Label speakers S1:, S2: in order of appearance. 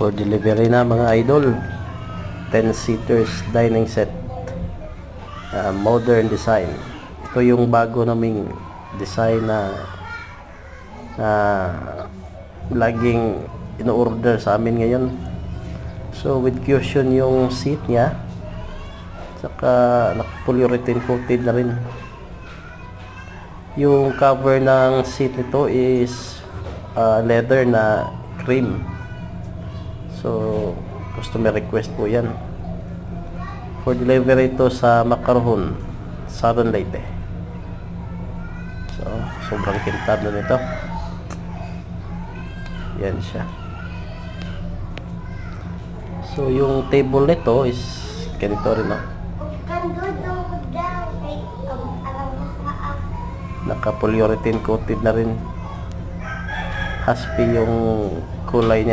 S1: for delivery na mga idol. 10-seaters dining set, modern design. Ito yung bago naming design na laging in-order sa amin ngayon. So with cushion yung seat niya, saka naka-polyurethane coated na rin. Yung cover ng seat nito is leather na cream. So customer request po yan. For delivery ito sa Macarhon, Southern Leyte. So sobrang kintab na nito. Yan siya. So yung table nito is ganito rin, no? Naka-polyurethane coated na rin. Haspi yung kulay niya.